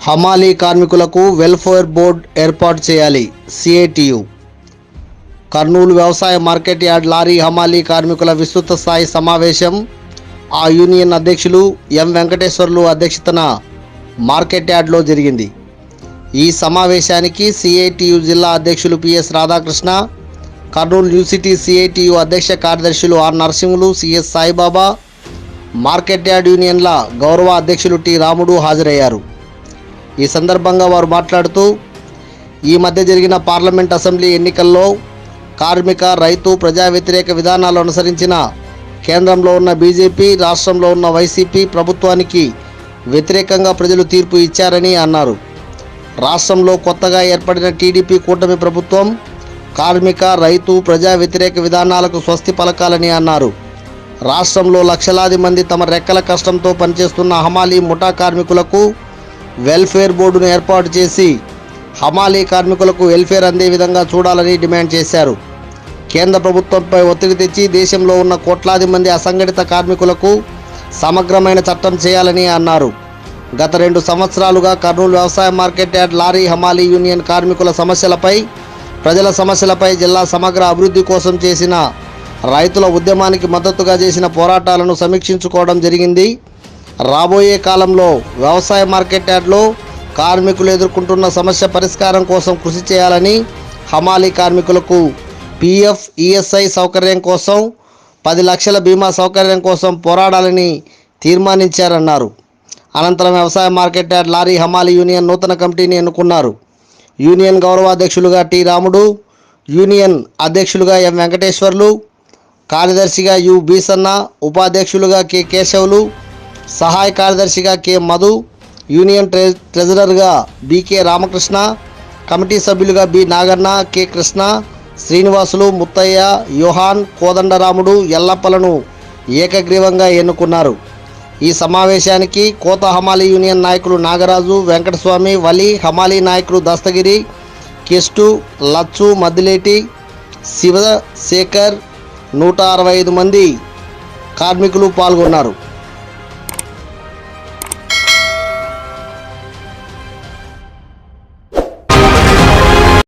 హమాలీ కార్మికులకు welfare board ఏర్పాటు చేయాలి. సిఐటియు కర్నూలు వ్యవసాయ మార్కెట్ యార్డ్ లారీ హమాలీ కార్మికుల విస్తృత స్థాయి సమావేశం ఆ యూనియన్ అధ్యక్షులు ఎం వెంకటేశ్వర్లు అధ్యక్షతన మార్కెట్ యార్డ్లో జరిగింది. ఈ సమావేశానికి సిఐటియు జిల్లా అధ్యక్షులు PS Radhakrishna, Kurnool university CITU అధ్యక్ష కార్యదర్శులు R Narasimhulu, CS Saibaba, market yard యూనియన్ల గౌరవ అధ్యక్షులు టి రాముడు హాజరయ్యారు. ఈ సందర్భంగా వారు మాట్లాడుతూ, ఈ మధ్య జరిగిన పార్లమెంట్ అసెంబ్లీ ఎన్నికల్లో కార్మిక, రైతు, ప్రజా వ్యతిరేక విధానాలు అనుసరించిన కేంద్రంలో ఉన్న బీజేపీ, రాష్ట్రంలో ఉన్న వైసీపీ ప్రభుత్వానికి వ్యతిరేకంగా ప్రజలు తీర్పు ఇచ్చారని అన్నారు. రాష్ట్రంలో కొత్తగా ఏర్పడిన టీడీపీ కూటమి ప్రభుత్వం కార్మిక, రైతు, ప్రజా వ్యతిరేక విధానాలకు స్వస్తి పలకాలని అన్నారు. రాష్ట్రంలో లక్షలాది మంది తమ రెక్కల కష్టంతో పనిచేస్తున్న హమాలీ ముఠా కార్మికులకు వెల్ఫేర్ బోర్డును ఏర్పాటు చేసి హమాలీ కార్మికులకు వెల్ఫేర్ అందే విధంగా చూడాలని డిమాండ్ చేశారు. కేంద్ర ప్రభుత్వంపై ఒత్తిడి తెచ్చి దేశంలో ఉన్న కోట్లాది మంది అసంఘటిత కార్మికులకు సమగ్రమైన చట్టం చేయాలని అన్నారు. గత 2 సంవత్సరాలుగా కర్నూలు వ్యవసాయ మార్కెట్ యార్డ్ లారీ హమాలీ యూనియన్ కార్మికుల సమస్యలపై, ప్రజల సమస్యలపై జిల్లా సమగ్ర అభివృద్ధి కోసం చేసిన రైతుల ఉద్యమానికి మద్దతుగా చేసిన పోరాటాలను సమీక్షించుకోవడం జరిగింది. రాబోయే కాలంలో వ్యవసాయ మార్కెట్ యార్డ్లో కార్మికులు ఎదుర్కొంటున్న సమస్య పరిష్కారం కోసం కృషి చేయాలని, హమాలీ కార్మికులకు పిఎఫ్, ఈఎస్ఐ సౌకర్యం కోసం 10 లక్షల బీమా సౌకర్యం కోసం పోరాడాలని తీర్మానించారన్నారు. అనంతరం వ్యవసాయ మార్కెట్ యార్డ్ లారీ హమాలీ యూనియన్ నూతన కమిటీని ఎన్నుకున్నారు. యూనియన్ గౌరవాధ్యక్షులుగా టి రాముడు, యూనియన్ అధ్యక్షులుగా ఎం వెంకటేశ్వర్లు, కార్యదర్శిగా యు బీసన్న, ఉపాధ్యక్షులుగా కె కేశవులు, సహాయ కార్యదర్శిగా కె మధు, యూనియన్ ట్రెజరర్గా బికే రామకృష్ణ, కమిటీ సభ్యులుగా బి నాగన్న, కె కృష్ణ, శ్రీనివాసులు, ముత్తయ్య, యోహాన్, కోదండరాముడు, ఎల్లప్పలను ఏకగ్రీవంగా ఎన్నుకున్నారు. ఈ సమావేశానికి కోత హమాలీ యూనియన్ నాయకులు నాగరాజు, వెంకటస్వామి, వలి, హమాలీ నాయకులు దస్తగిరి, కిస్టు, లచ్చు, మద్దిలేటి, శివశేఖర్, 165 మంది కార్మికులు పాల్గొన్నారు.